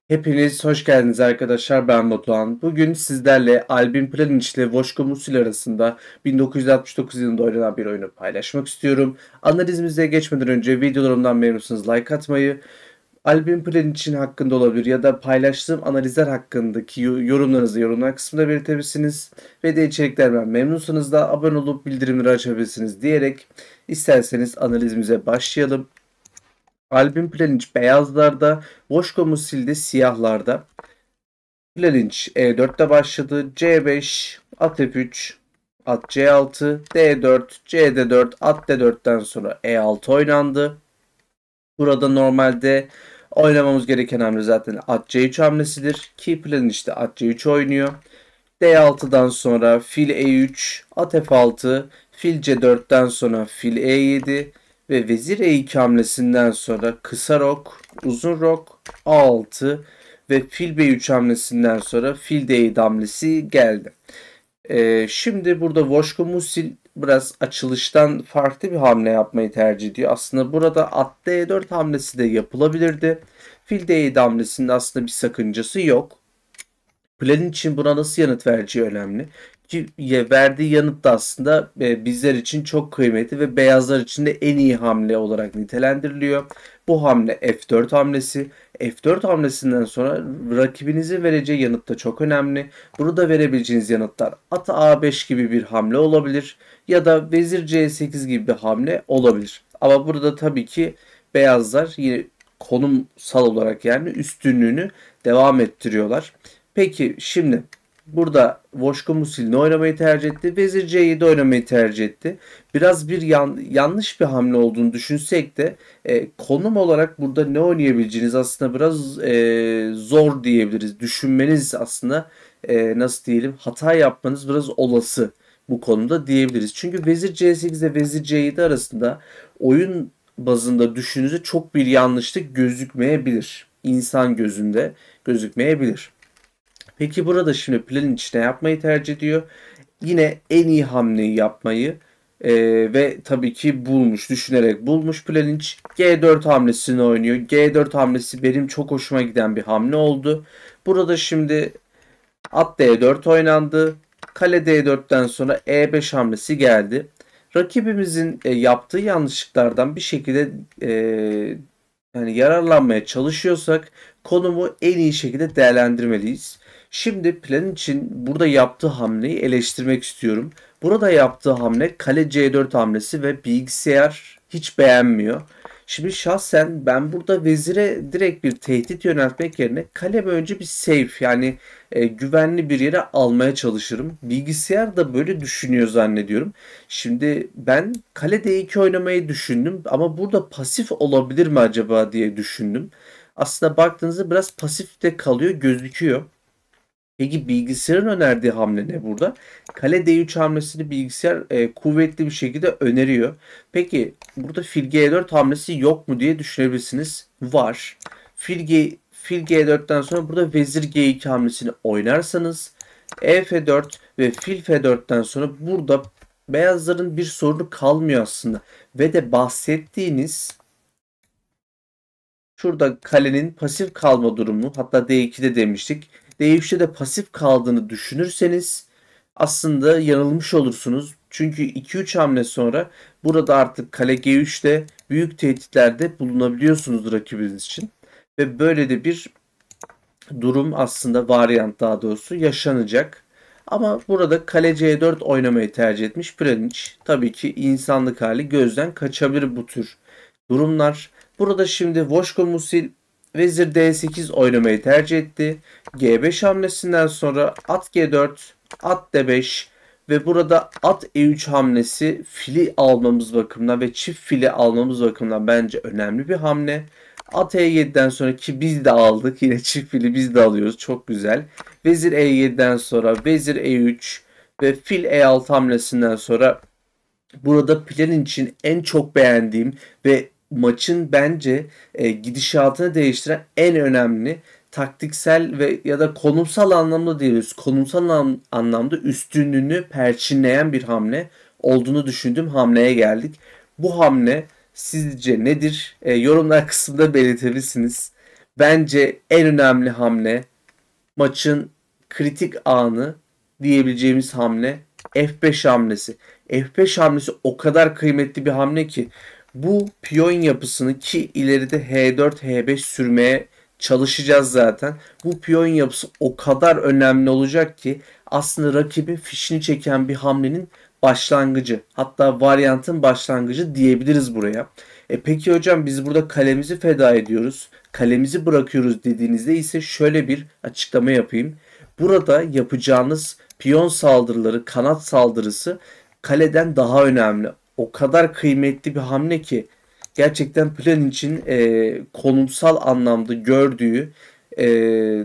Hepiniz hoş geldiniz arkadaşlar. Ben Batuhan. Bugün sizlerle Albin Planic ile Voşko Musil arasında 1969 yılında oynanan bir oyunu paylaşmak istiyorum. Analizimize geçmeden önce videolarımdan memnunsanız like atmayı, Albin Planic'in hakkında olabilir ya da paylaştığım analizler hakkındaki yorumlarınızı yorumlar kısmında belirtebilirsiniz. Ve de içeriklerden memnunsanız da abone olup bildirimleri açabilirsiniz diyerek isterseniz analizimize başlayalım. Albin Planic beyazlarda, Voşko Musil de siyahlarda. Planic E4'te başladı. C5, at F3, at C6, D4, CD4, at D4'ten sonra E6 oynandı. Burada normalde oynamamız gereken hamle zaten at C3 hamlesidir. Ki Planic de at C3 oynuyor. D6'dan sonra fil E3, at F6, fil C4'ten sonra fil E7 ve vezir E2 hamlesinden sonra kısa rok, uzun rok, A6 ve fil B3 hamlesinden sonra fil D7 hamlesi geldi. Şimdi burada Voşko Musil biraz açılıştan farklı bir hamle yapmayı tercih ediyor. Aslında burada at D4 hamlesi de yapılabilirdi. Fil D7 hamlesinde aslında bir sakıncası yok. Plan için buna nasıl yanıt vereceği önemli. Ki verdiği yanıt da aslında bizler için çok kıymetli ve beyazlar için de en iyi hamle olarak nitelendiriliyor. Bu hamle F4 hamlesi. F4 hamlesinden sonra rakibinizin vereceği yanıt da çok önemli. Burada verebileceğiniz yanıtlar at A5 gibi bir hamle olabilir ya da vezir C8 gibi bir hamle olabilir. Ama burada tabii ki beyazlar yine konumsal olarak yani üstünlüğünü devam ettiriyorlar. Peki şimdi burada Voşko Musil ne oynamayı tercih etti? Vezir C7 oynamayı tercih etti. Biraz bir yanlış bir hamle olduğunu düşünsek de konum olarak burada ne oynayabileceğiniz aslında biraz zor diyebiliriz. Düşünmeniz aslında nasıl diyelim hata yapmanız biraz olası bu konuda diyebiliriz. Çünkü Vezir C8 ile Vezir C7 arasında oyun bazında düşününce çok bir yanlışlık gözükmeyebilir. İnsan gözünde gözükmeyebilir. Peki burada şimdi plan ne yapmayı tercih ediyor? Yine en iyi hamleyi yapmayı ve tabii ki bulmuş, düşünerek bulmuş Planic G4 hamlesini oynuyor. G4 hamlesi benim çok hoşuma giden bir hamle oldu. Burada şimdi at D4 oynandı. Kale D4'ten sonra E5 hamlesi geldi. Rakibimizin yaptığı yanlışlıklardan bir şekilde yani yararlanmaya çalışıyorsak konumu en iyi şekilde değerlendirmeliyiz. Şimdi plan için burada yaptığı hamleyi eleştirmek istiyorum. Burada yaptığı hamle kale C4 hamlesi ve bilgisayar hiç beğenmiyor. Şimdi şahsen ben burada vezire direkt bir tehdit yöneltmek yerine kalemi önce bir safe yani güvenli bir yere almaya çalışırım. Bilgisayar da böyle düşünüyor zannediyorum. Şimdi ben kale D2 oynamayı düşündüm ama burada pasif olabilir mi acaba diye düşündüm. Aslında baktığınızda biraz pasif de kalıyor gözüküyor. Peki bilgisayarın önerdiği hamle ne burada? Kale D3 hamlesini bilgisayar kuvvetli bir şekilde öneriyor. Peki burada fil G4 hamlesi yok mu diye düşünebilirsiniz. Var. Fil G4'ten sonra burada vezir G2 hamlesini oynarsanız E F4 ve fil F4'ten sonra burada beyazların bir sorunu kalmıyor aslında. Ve de bahsettiğiniz şurada kalenin pasif kalma durumu hatta D2'de demiştik. D3'te de pasif kaldığını düşünürseniz aslında yanılmış olursunuz. Çünkü 2-3 hamle sonra burada artık kale G3'te büyük tehditlerde bulunabiliyorsunuz rakibiniz için. Ve böyle de bir durum aslında varyant daha doğrusu yaşanacak. Ama burada kale C4 oynamayı tercih etmiş Planic. Tabii ki insanlık hali gözden kaçabilir bu tür durumlar. Burada şimdi Voşko Musil vezir D8 oynamayı tercih etti. G5 hamlesinden sonra at G4, at D5 ve burada at E3 hamlesi fili almamız bakımından ve çift fili almamız bakımından bence önemli bir hamle. At E7'den sonra ki biz de aldık. Yine çift fili biz de alıyoruz. Çok güzel. Vezir E7'den sonra vezir E3 ve fil E6 hamlesinden sonra burada plan için en çok beğendiğim ve maçın bence gidişatını değiştiren en önemli taktiksel ve ya da konumsal anlamda diyoruz. Konumsal anlamda üstünlüğünü perçinleyen bir hamle olduğunu düşündüğüm hamleye geldik. Bu hamle sizce nedir? Yorumlar kısmında belirtebilirsiniz. Bence en önemli hamle, maçın kritik anı diyebileceğimiz hamle F5 hamlesi. F5 hamlesi o kadar kıymetli bir hamle ki bu piyon yapısını, ki ileride H4, H5 sürmeye çalışacağız zaten. Bu piyon yapısı o kadar önemli olacak ki aslında rakibin fişini çeken bir hamlenin başlangıcı, hatta varyantın başlangıcı diyebiliriz buraya. Peki hocam, biz burada kalemizi feda ediyoruz, kalemizi bırakıyoruz dediğinizde ise şöyle bir açıklama yapayım. Burada yapacağınız piyon saldırıları, kanat saldırısı kaleden daha önemli. O kadar kıymetli bir hamle ki gerçekten plan için konumsal anlamda gördüğü,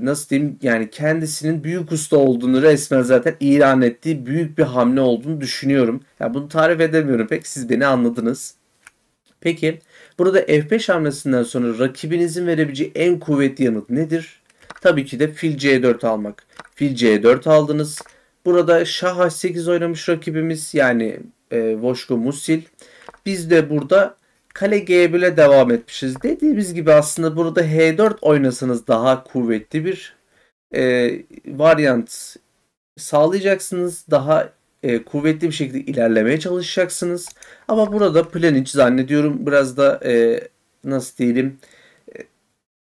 nasıl diyeyim, yani kendisinin büyük usta olduğunu resmen zaten ilan ettiği büyük bir hamle olduğunu düşünüyorum. Yani bunu tarif edemiyorum pek, siz beni anladınız. Peki burada F5 hamlesinden sonra rakibinizin verebileceği en kuvvetli yanıt nedir? Tabii ki de fil C4 almak. Fil C4 aldınız. Burada şah H8 oynamış rakibimiz, yani Voşko Musil. Biz de burada kale G1'e devam etmişiz. Dediğimiz gibi aslında burada H4 oynasanız daha kuvvetli bir varyant sağlayacaksınız. Daha kuvvetli bir şekilde ilerlemeye çalışacaksınız. Ama burada plan için zannediyorum biraz da nasıl diyelim,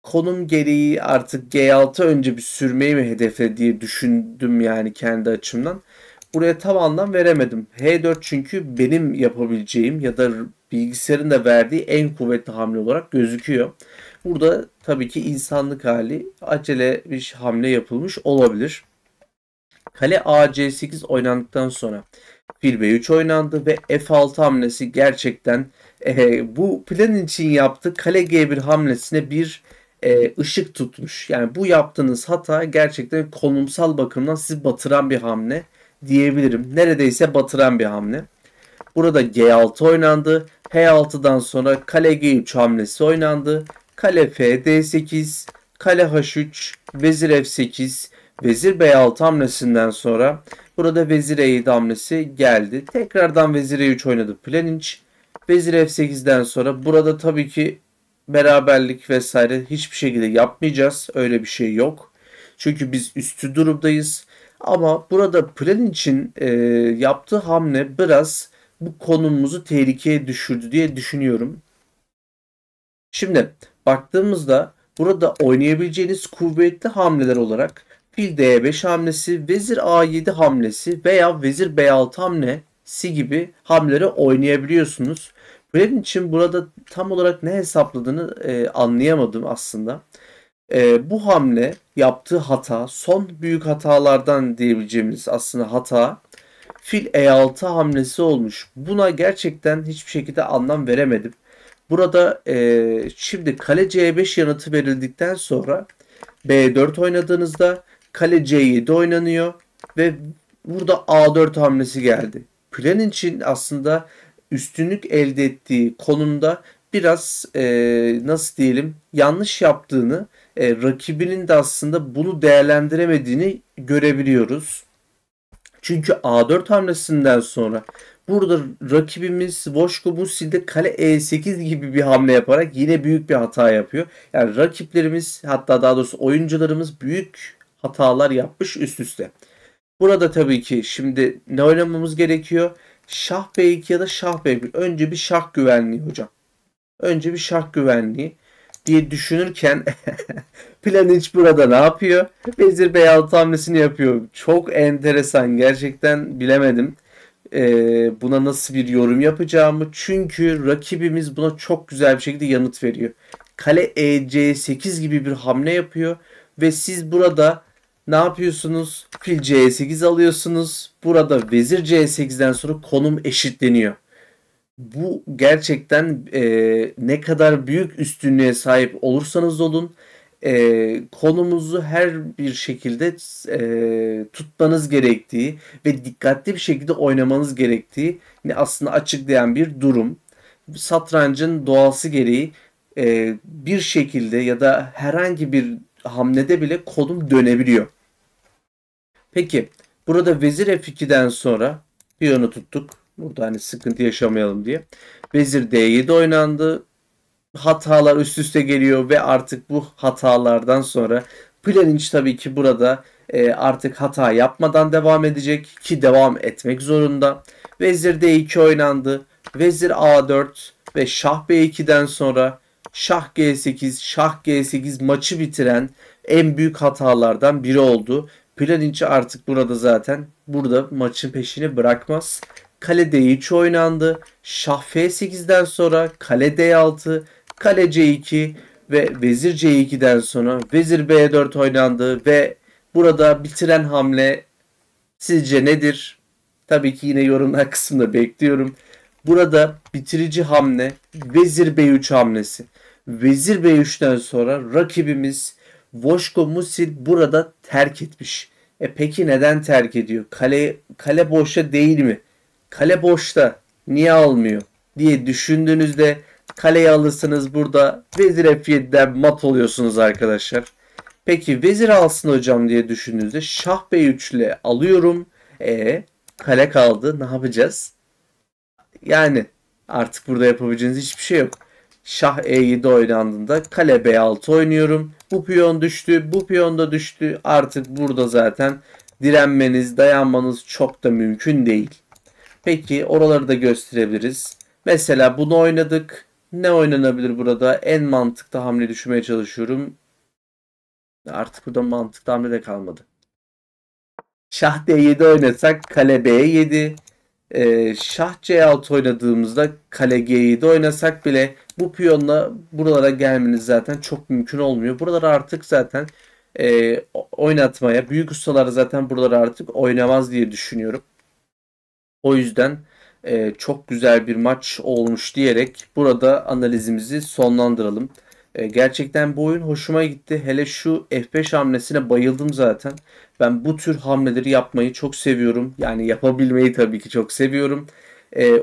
konum gereği artık G6 önce bir sürmeyi mi hedefle diye düşündüm yani kendi açımdan. Buraya tam anlam veremedim. H4 çünkü benim yapabileceğim ya da bilgisayarın da verdiği en kuvvetli hamle olarak gözüküyor. Burada tabii ki insanlık hali, acele bir hamle yapılmış olabilir. Kale AC8 oynandıktan sonra fil B3 oynandı ve F6 hamlesi gerçekten bu plan için yaptığı kale G1 hamlesine bir ışık tutmuş. Yani bu yaptığınız hata gerçekten konumsal bakımdan sizi batıran bir hamle diyebilirim. Neredeyse batıran bir hamle. Burada G6 oynandı. H6'dan sonra kale G3 hamlesi oynandı. Kale F D8, kale H3, vezir F8, vezir B6 hamlesinden sonra burada vezir E7 hamlesi geldi. Tekrardan vezir E3 oynadı Planinç. Vezir F8'den sonra burada tabii ki beraberlik vesaire hiçbir şekilde yapmayacağız. Öyle bir şey yok. Çünkü biz üstü durumdayız. Ama burada Planinç'in yaptığı hamle biraz bu konumumuzu tehlikeye düşürdü diye düşünüyorum. Şimdi baktığımızda burada oynayabileceğiniz kuvvetli hamleler olarak fil D5 hamlesi, vezir A7 hamlesi veya vezir B6 hamlesi gibi hamleleri oynayabiliyorsunuz. Benim için burada tam olarak ne hesapladığını anlayamadım aslında. Bu hamle, yaptığı hata, son büyük hatalardan diyebileceğimiz aslında hata, fil E6 hamlesi olmuş. Buna gerçekten hiçbir şekilde anlam veremedim. Burada şimdi kale C5 yanıtı verildikten sonra B4 oynadığınızda kale C7 oynanıyor ve burada A4 hamlesi geldi. Plan için aslında üstünlük elde ettiği konumda biraz nasıl diyelim, yanlış yaptığını, rakibinin de aslında bunu değerlendiremediğini görebiliyoruz. Çünkü A4 hamlesinden sonra burada rakibimiz Voşko Musil'de kale E8 gibi bir hamle yaparak yine büyük bir hata yapıyor. Yani rakiplerimiz, hatta daha doğrusu oyuncularımız büyük hatalar yapmış üst üste. Burada tabii ki şimdi ne oynamamız gerekiyor? Şah B2 ya da Şah B1. Önce bir şah güvenliği hocam. Önce bir şah güvenliği diye düşünürken Pjanic burada ne yapıyor? Vezir B6 hamlesini yapıyor. Çok enteresan. Gerçekten bilemedim. Buna nasıl bir yorum yapacağımı. Çünkü rakibimiz buna çok güzel bir şekilde yanıt veriyor. Kale EC8 gibi bir hamle yapıyor. Ve siz burada ne yapıyorsunuz? Fil C8 alıyorsunuz. Burada vezir C8'den sonra konum eşitleniyor. Bu gerçekten ne kadar büyük üstünlüğe sahip olursanız olun, konumuzu her bir şekilde tutmanız gerektiği ve dikkatli bir şekilde oynamanız gerektiği aslında açıklayan bir durum. Satrancın doğası gereği bir şekilde ya da herhangi bir hamlede bile konum dönebiliyor. Peki burada vezir F2'den sonra piyonu tuttuk. Burada hani sıkıntı yaşamayalım diye. Vezir D7 oynandı. hatalar üst üste geliyor ve artık bu hatalardan sonra Pjanic tabii ki burada artık hata yapmadan devam edecek ki devam etmek zorunda. Vezir D2 oynandı. Vezir A4 ve Şah B2'den sonra Şah G8, Şah G8 maçı bitiren en büyük hatalardan biri oldu. Pjanic artık burada maçın peşini bırakmaz. Kale D3 oynandı. Şah F8'den sonra kale D6, kale C2 ve vezir C2'den sonra vezir B4 oynandı ve burada bitiren hamle sizce nedir? Tabii ki yine yorumlar kısmında bekliyorum. Burada bitirici hamle vezir B3 hamlesi. Vezir B3'ten sonra rakibimiz Voshko Musil burada terk etmiş. Peki neden terk ediyor? Kale boşta değil mi? Kale boşta. Niye almıyor? Diye düşündüğünüzde kaleyi alırsanız burada vezir F7'den mat oluyorsunuz arkadaşlar. Peki vezir alsın hocam diye düşündüğünüzde şah B3 ile alıyorum. Kale kaldı. Ne yapacağız? Yani artık burada yapabileceğiniz hiçbir şey yok. Şah E7 oynandığında kale B6 oynuyorum. Bu piyon düştü. Bu piyon da düştü. Artık burada zaten direnmeniz, dayanmanız çok da mümkün değil. Peki oraları da gösterebiliriz. Mesela bunu oynadık. Ne oynanabilir burada? En mantıklı hamle düşünmeye çalışıyorum. Artık burada mantıklı hamle de kalmadı. Şah D7 oynasak kale B7. Şah C6 oynadığımızda kale G7 oynasak bile bu piyonla buralara gelmeniz zaten çok mümkün olmuyor. Buraları artık zaten oynatmaya, büyük ustalar zaten buraları artık oynamaz diye düşünüyorum. O yüzden çok güzel bir maç olmuş diyerek burada analizimizi sonlandıralım. Gerçekten bu oyun hoşuma gitti. Hele şu F5 hamlesine bayıldım zaten. Ben bu tür hamleleri yapmayı çok seviyorum. Yani yapabilmeyi tabii ki çok seviyorum.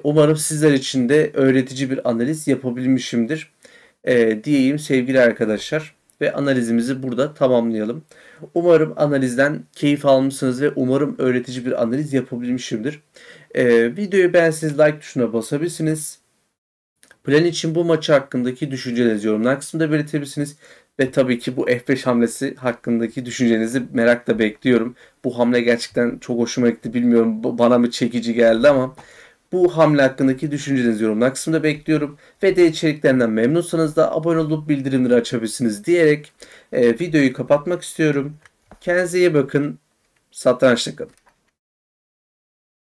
Umarım sizler için de öğretici bir analiz yapabilmişimdir. Diyeyim sevgili arkadaşlar. Ve analizimizi burada tamamlayalım. Umarım analizden keyif almışsınız ve umarım öğretici bir analiz yapabilmişimdir. Videoyu beğenseniz like tuşuna basabilirsiniz. Plan için bu maçı hakkındaki düşüncelerinizi yorumlar kısmında belirtebilirsiniz. Ve tabii ki bu F5 hamlesi hakkındaki düşüncenizi merakla bekliyorum. Bu hamle gerçekten çok hoşuma gitti. Bilmiyorum bana mı çekici geldi ama bu hamle hakkındaki düşüncelerinizi yorumlar kısmında bekliyorum. Ve de içeriklerinden memnunsanız da abone olup bildirimleri açabilirsiniz diyerek videoyu kapatmak istiyorum. Kendinize iyi bakın. Satrançla kalın.